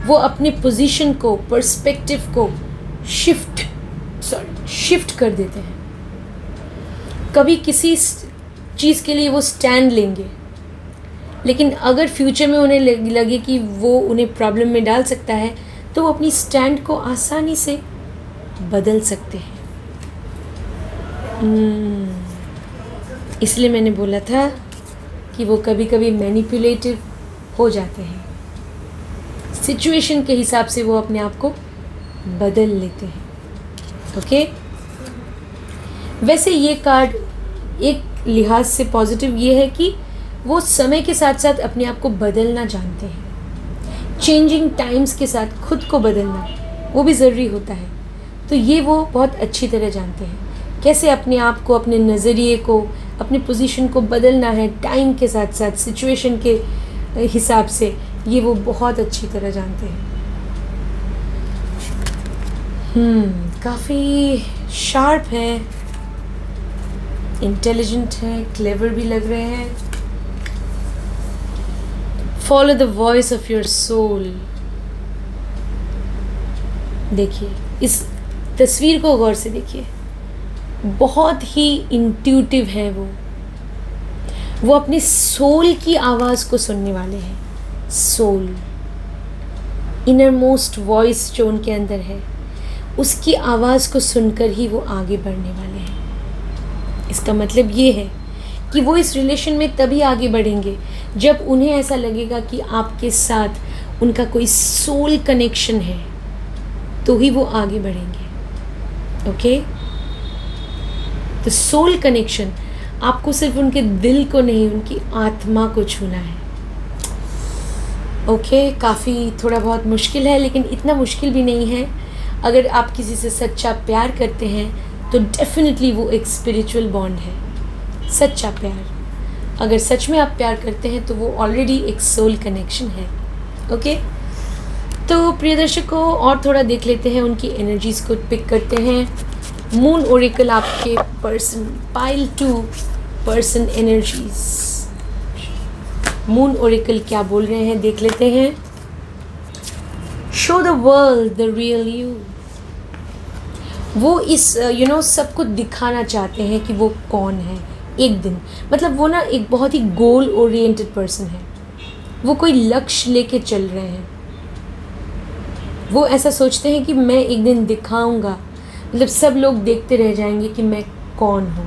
वो अपने पोजीशन को, पर्सपेक्टिव को शिफ्ट कर देते हैं। कभी किसी चीज़ के लिए वो स्टैंड लेंगे, लेकिन अगर फ्यूचर में उन्हें लगे कि वो उन्हें प्रॉब्लम में डाल सकता है, तो वो अपनी स्टैंड को आसानी से बदल सकते हैं। इसलिए मैंने बोला था कि वो कभी कभी मैनिपुलेटिव हो जाते हैं, सिचुएशन के हिसाब से वो अपने आप को बदल लेते हैं। ओके, वैसे ये कार्ड एक लिहाज से पॉजिटिव ये है कि वो समय के साथ साथ अपने आप को बदलना जानते हैं। चेंजिंग टाइम्स के साथ खुद को बदलना वो भी ज़रूरी होता है, तो ये वो बहुत अच्छी तरह जानते हैं कैसे अपने आप को, अपने नज़रिए को, अपने पोजीशन को बदलना है टाइम के साथ साथ, सिचुएशन के हिसाब से। ये वो बहुत अच्छी तरह जानते हैं। काफ़ी शार्प है, इंटेलिजेंट है, क्लेवर भी लग रहे हैं। Follow the voice of your soul. देखिए, इस तस्वीर को गौर से देखिए, बहुत ही इंट्यूटिव है वो अपने सोल की आवाज़ को सुनने वाले हैं। सोल, इनर मोस्ट वॉइस जो उनके अंदर है, उसकी आवाज़ को सुनकर ही वो आगे बढ़ने वाले हैं। इसका मतलब ये है कि वो इस रिलेशन में तभी आगे बढ़ेंगे जब उन्हें ऐसा लगेगा कि आपके साथ उनका कोई सोल कनेक्शन है, तो ही वो आगे बढ़ेंगे। ओके, तो सोल कनेक्शन आपको सिर्फ उनके दिल को नहीं, उनकी आत्मा को छूना है। ओके, काफ़ी थोड़ा बहुत मुश्किल है, लेकिन इतना मुश्किल भी नहीं है। अगर आप किसी से सच्चा प्यार करते हैं तो डेफिनेटली वो एक स्पिरिचुअल बॉन्ड है, सच्चा प्यार। अगर सच में आप प्यार करते हैं तो वो ऑलरेडी एक सोल कनेक्शन है। ओके, तो प्रिय दर्शकों, और थोड़ा देख लेते हैं, उनकी एनर्जीज़ को पिक करते हैं। मून ओरेकल आपके person, pile 2 person energies. Moon Oracle क्या बोल रहे हैं देख लेते हैं। Show the world the real you. वो इस सबको दिखाना चाहते हैं कि वो कौन है एक दिन। मतलब वो ना एक बहुत ही गोल ओरिएंटेड पर्सन है। वो कोई लक्ष्य लेके चल रहे हैं। वो ऐसा सोचते हैं कि मैं एक दिन दिखाऊंगा, मतलब सब लोग देखते रह जाएंगे कि मैं कौन हूँ।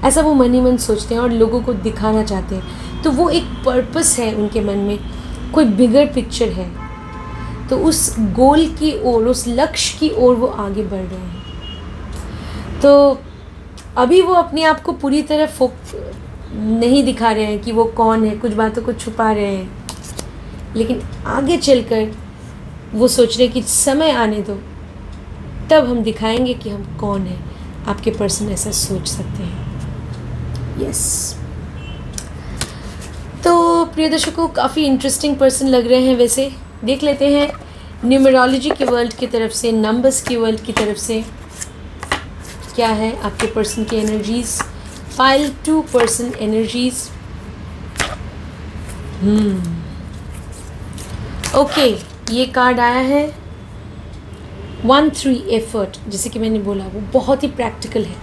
ऐसा वो मन ही मन सोचते हैं और लोगों को दिखाना चाहते हैं। तो वो एक पर्पस है उनके मन में, कोई बिगर पिक्चर है। तो उस गोल की ओर, उस लक्ष्य की ओर वो आगे बढ़ रहे हैं। तो अभी वो अपने आप को पूरी तरह नहीं दिखा रहे हैं कि वो कौन है, कुछ बातों को छुपा रहे हैं। लेकिन आगे चलकर वो सोच रहे कि समय आने दो, तब हम दिखाएंगे कि हम कौन हैं। आपके पर्सन ऐसा सोच सकते हैं। यस। तो प्रिय दर्शकों, काफ़ी इंटरेस्टिंग पर्सन लग रहे हैं। वैसे देख लेते हैं न्यूमरोलॉजी के वर्ल्ड की तरफ से, नंबर्स की वर्ल्ड की तरफ से क्या है आपके पर्सन की energies. Pile 2 person energies. Okay, ये कार्ड आया है 1-3 एफर्ट। जैसे कि मैंने बोला, वो बहुत ही प्रैक्टिकल है।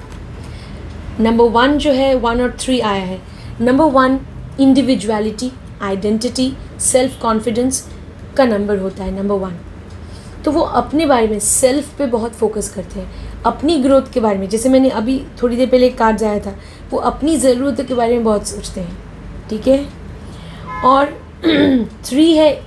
नंबर 1 जो है, 1 और 3 आया है। Number 1 individuality, identity, self confidence का नंबर होता है नंबर 1। तो वो अपने बारे में, सेल्फ पे बहुत फोकस करते हैं, अपनी ग्रोथ के बारे में। जैसे मैंने अभी थोड़ी देर पहले एक कार्ड आया था, वो अपनी ज़रूरतों के बारे में बहुत सोचते हैं। ठीक है। और 3 है,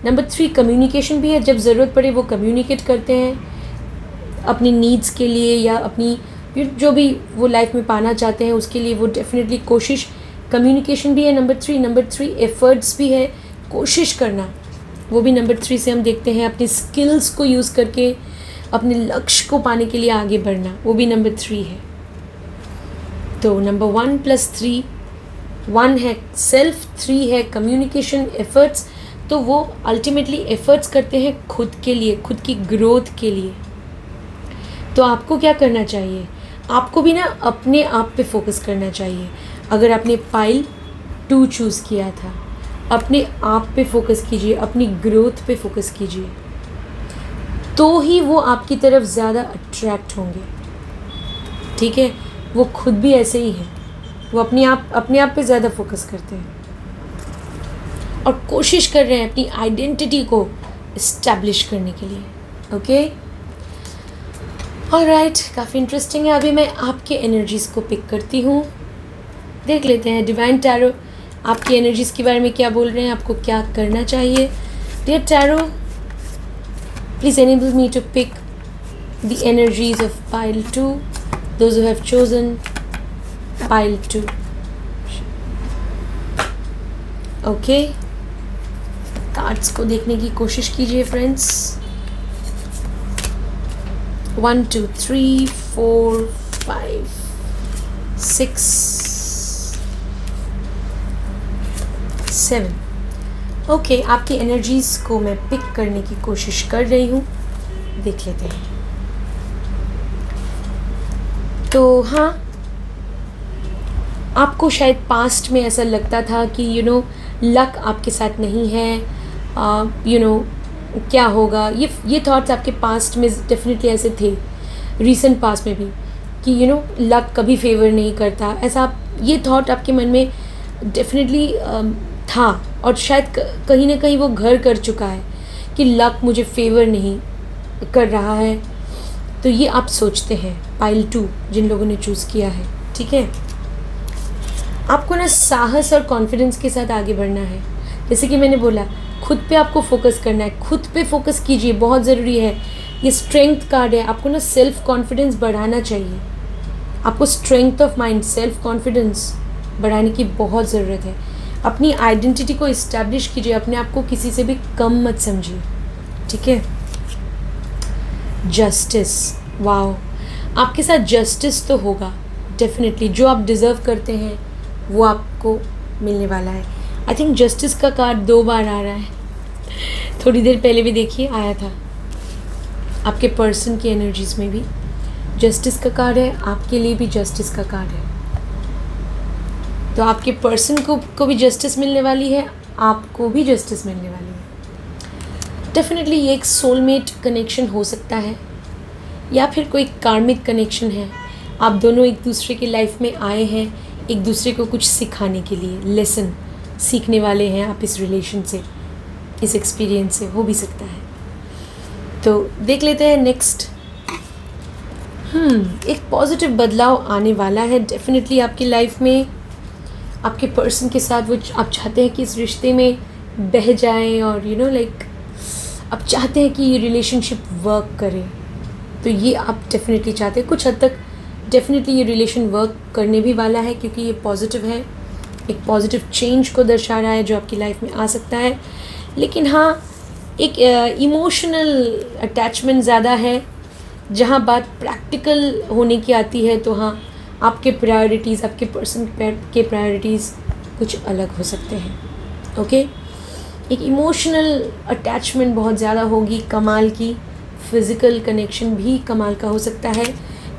नंबर 3 कम्युनिकेशन भी है। जब ज़रूरत पड़े वो कम्युनिकेट करते हैं अपनी नीड्स के लिए, या अपनी जो भी वो लाइफ में पाना चाहते हैं उसके लिए वो डेफिनेटली कोशिश, कम्युनिकेशन भी है नंबर 3। नंबर 3 एफर्ट्स भी है, कोशिश करना, वो भी नंबर 3 से हम देखते हैं। अपनी स्किल्स को यूज़ करके अपने लक्ष्य को पाने के लिए आगे बढ़ना, वो भी नंबर 3 है। तो नंबर 1 + 3, 1 है सेल्फ, 3 है कम्युनिकेशन, एफर्ट्स। तो वो अल्टीमेटली एफर्ट्स करते हैं खुद के लिए, खुद की ग्रोथ के लिए। तो आपको क्या करना चाहिए? आपको भी ना अपने आप पे फोकस करना चाहिए। अगर आपने पाइल 2 चूज़ किया था, अपने आप पे फोकस कीजिए, अपनी ग्रोथ पे फोकस कीजिए, तो ही वो आपकी तरफ ज़्यादा अट्रैक्ट होंगे। ठीक है। वो खुद भी ऐसे ही हैं, वो अपने आप पे ज़्यादा फोकस करते हैं और कोशिश कर रहे हैं अपनी आइडेंटिटी को इस्टेब्लिश करने के लिए। ओके, ऑलराइट, काफ़ी इंटरेस्टिंग है। अभी मैं आपके एनर्जीज़ को पिक करती हूँ, देख लेते हैं डिवाइन टैरो आपकी एनर्जीज़ के बारे में क्या बोल रहे हैं, आपको क्या करना चाहिए। Dear tarot, please enable me to pick the energies of pile 2, those who have chosen pile 2. Okay, cards को देखने की कोशिश कीजिए फ्रेंड्स। 1 2 3 4 5 6 7। ओके, आपकी एनर्जीज़ को मैं पिक करने की कोशिश कर रही हूँ, देख लेते हैं। तो हाँ, आपको शायद पास्ट में ऐसा लगता था कि लक आपके साथ नहीं है, क्या होगा, ये थॉट्स आपके पास्ट में डेफिनेटली ऐसे थे, रीसेंट पास्ट में भी, कि लक कभी फेवर नहीं करता। ऐसा ये थॉट आपके मन में डेफिनेटली था, और शायद कहीं ना कहीं वो घर कर चुका है कि लक मुझे फेवर नहीं कर रहा है। तो ये आप सोचते हैं, पाइल 2 जिन लोगों ने चूज़ किया है। ठीक है। आपको ना साहस और कॉन्फिडेंस के साथ आगे बढ़ना है। जैसे कि मैंने बोला, खुद पे आपको फोकस करना है, खुद पे फोकस कीजिए, बहुत ज़रूरी है। ये स्ट्रेंथ कार्ड है, आपको ना सेल्फ कॉन्फिडेंस बढ़ाना चाहिए। आपको strength of mind, self confidence बढ़ाने की बहुत ज़रूरत है। अपनी आइडेंटिटी को इस्टेब्लिश कीजिए, अपने आप को किसी से भी कम मत समझिए। ठीक है। जस्टिस, वाओ, आपके साथ जस्टिस तो होगा डेफिनेटली। जो आप डिज़र्व करते हैं वो आपको मिलने वाला है। आई थिंक जस्टिस का कार्ड 2 बार आ रहा है। थोड़ी देर पहले भी देखिए आया था आपके पर्सन की एनर्जीज़ में भी जस्टिस का कार्ड है, आपके लिए भी जस्टिस का कार्ड है। तो आपके पर्सन को भी जस्टिस मिलने वाली है, आपको भी जस्टिस मिलने वाली है। डेफिनेटली ये एक सोलमेट कनेक्शन हो सकता है या फिर कोई कार्मिक कनेक्शन है। आप दोनों एक दूसरे की लाइफ में आए हैं एक दूसरे को कुछ सिखाने के लिए, लेसन सीखने वाले हैं आप इस रिलेशन से, इस एक्सपीरियंस से, हो भी सकता है। तो देख लेते हैं नेक्स्ट। एक पॉजिटिव बदलाव आने वाला है डेफिनेटली आपकी लाइफ में। आपके पर्सन के साथ वो आप चाहते हैं कि इस रिश्ते में बह जाएं और लाइक आप चाहते हैं कि ये रिलेशनशिप वर्क करे। तो ये आप डेफिनेटली चाहते हैं, कुछ हद तक डेफिनेटली ये रिलेशन वर्क करने भी वाला है, क्योंकि ये पॉजिटिव है, एक पॉजिटिव चेंज को दर्शा रहा है जो आपकी लाइफ में आ सकता है। लेकिन हाँ, एक इमोशनल अटैचमेंट ज़्यादा है। जहाँ बात प्रैक्टिकल होने की आती है तो हाँ, आपके प्रायोरिटीज़, आपके पर्सन के प्रायोरिटीज़ कुछ अलग हो सकते हैं। ओके, एक इमोशनल अटैचमेंट बहुत ज़्यादा होगी, कमाल की। फिज़िकल कनेक्शन भी कमाल का हो सकता है,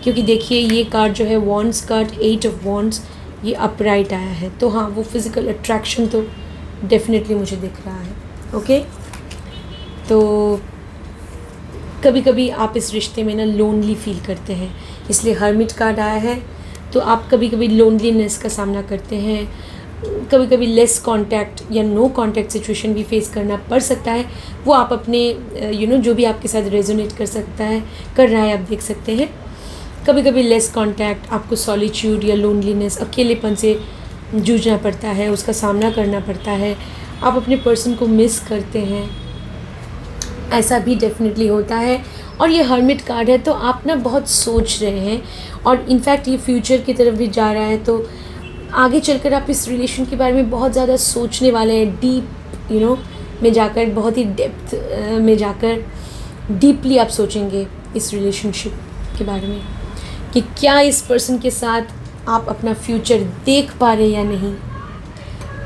क्योंकि देखिए ये कार्ड जो है वॉन्ड्स कार्ड, 8 ऑफ वॉन्ड्स, ये अपराइट आया है। तो हाँ, वो फिज़िकल अट्रैक्शन तो डेफिनेटली मुझे दिख रहा है। ओके, तो कभी कभी आप इस रिश्ते में ना लोनली फील करते हैं, इसलिए हर्मिट कार्ड आया है। तो आप कभी कभी लोनलीनेस का सामना करते हैं, कभी कभी लेस कांटेक्ट या नो कांटेक्ट सिचुएशन भी फेस करना पड़ सकता है। वो आप अपने जो भी आपके साथ रेजोनेट कर रहा है आप देख सकते हैं। कभी कभी लेस कांटेक्ट, आपको सॉलिट्यूड या लोनलीनेस, अकेलेपन से जूझना पड़ता है, उसका सामना करना पड़ता है, आप अपने पर्सन को मिस करते हैं, ऐसा भी डेफिनेटली होता है। और ये हर्मिट कार्ड है, तो आप ना बहुत सोच रहे हैं और इनफैक्ट ये फ्यूचर की तरफ भी जा रहा है। तो आगे चलकर आप इस रिलेशन के बारे में बहुत ज़्यादा सोचने वाले हैं, डीप में जाकर, बहुत ही डेप्थ में जाकर डीपली आप सोचेंगे इस रिलेशनशिप के बारे में कि क्या इस पर्सन के साथ आप अपना फ्यूचर देख पा रहे या नहीं।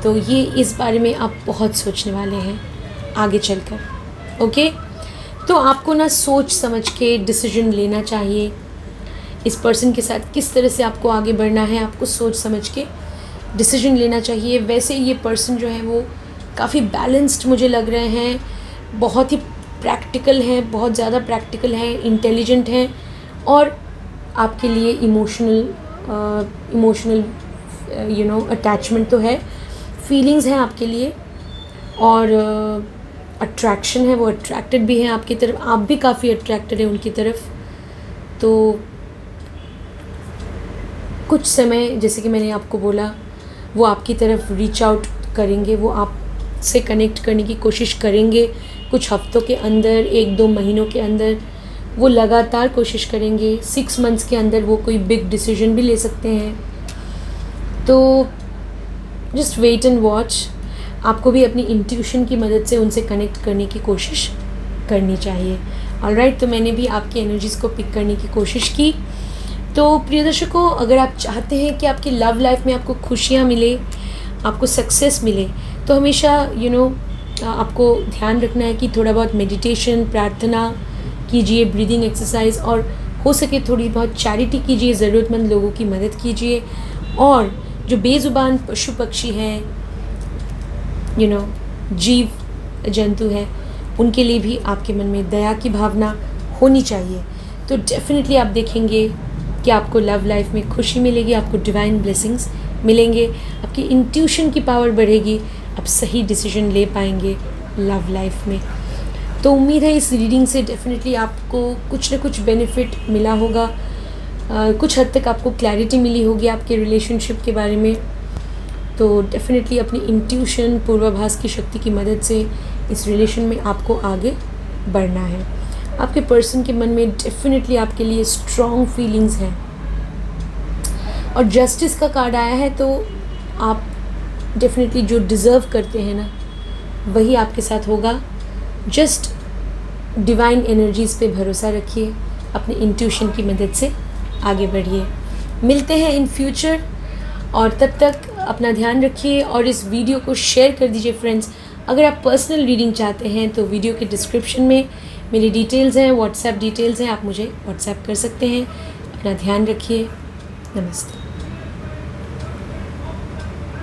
तो ये इस बारे में आप बहुत सोचने वाले हैं आगे चलकर। ओके, तो आपको ना सोच समझ के डिसीजन लेना चाहिए। इस पर्सन के साथ किस तरह से आपको आगे बढ़ना है, आपको सोच समझ के डिसीजन लेना चाहिए। वैसे ये पर्सन जो है वो काफ़ी बैलेंस्ड मुझे लग रहे हैं, बहुत ही प्रैक्टिकल हैं, बहुत ज़्यादा प्रैक्टिकल हैं, इंटेलिजेंट हैं और आपके लिए इमोशनल अटैचमेंट तो है, फीलिंग्स हैं आपके लिए और अट्रैक्शन है, वो अट्रैक्टेड भी हैं आपकी तरफ, आप भी काफ़ी अट्रैक्टेड हैं उनकी तरफ। तो कुछ समय, जैसे कि मैंने आपको बोला, वो आपकी तरफ रीच आउट करेंगे, वो आपसे कनेक्ट करने की कोशिश करेंगे कुछ हफ्तों के अंदर, 1-2 महीनों के अंदर वो लगातार कोशिश करेंगे। 6 मंथ्स के अंदर वो कोई बिग डिसीजन भी ले सकते हैं। तो जस्ट वेट एंड वॉच। आपको भी अपनी इंट्यूशन की मदद से उनसे कनेक्ट करने की कोशिश करनी चाहिए। ऑलराइट, तो मैंने भी आपकी एनर्जीज़ को पिक करने की कोशिश की। तो प्रिय दर्शकों, अगर आप चाहते हैं कि आपकी लव लाइफ में आपको खुशियाँ मिले, आपको सक्सेस मिले, तो हमेशा आपको ध्यान रखना है कि थोड़ा बहुत मेडिटेशन, प्रार्थना कीजिए, ब्रीदिंग एक्सरसाइज और हो सके थोड़ी बहुत चैरिटी कीजिए, ज़रूरतमंद लोगों की मदद कीजिए। और जो बेज़ुबान पशु पक्षी हैं, जीव जंतु हैं, उनके लिए भी आपके मन में दया की भावना होनी चाहिए। तो डेफिनेटली आप देखेंगे कि आपको लव लाइफ में खुशी मिलेगी, आपको डिवाइन ब्लेसिंग्स मिलेंगे, आपकी इंट्यूशन की पावर बढ़ेगी, आप सही डिसीजन ले पाएंगे लव लाइफ में। तो उम्मीद है इस रीडिंग से डेफिनेटली आपको कुछ न कुछ बेनिफिट मिला होगा, कुछ हद तक आपको क्लैरिटी मिली होगी आपके रिलेशनशिप के बारे में। तो डेफिनेटली अपनी इंट्यूशन, पूर्वाभास की शक्ति की मदद से इस रिलेशन में आपको आगे बढ़ना है। आपके पर्सन के मन में डेफिनेटली आपके लिए स्ट्रॉन्ग फीलिंग्स हैं। और जस्टिस का कार्ड आया है, तो आप डेफिनेटली जो डिज़र्व करते हैं ना, वही आपके साथ होगा। जस्ट डिवाइन एनर्जीज़ पे भरोसा रखिए, अपने इंट्यूशन की मदद से आगे बढ़िए। मिलते हैं इन फ्यूचर, और तब तक अपना ध्यान रखिए और इस वीडियो को शेयर कर दीजिए फ्रेंड्स। अगर आप पर्सनल रीडिंग चाहते हैं तो वीडियो के डिस्क्रिप्शन में मेरी डिटेल्स हैं, व्हाट्सएप डिटेल्स हैं, आप मुझे व्हाट्सएप कर सकते हैं अपना ध्यान रखिए। नमस्ते।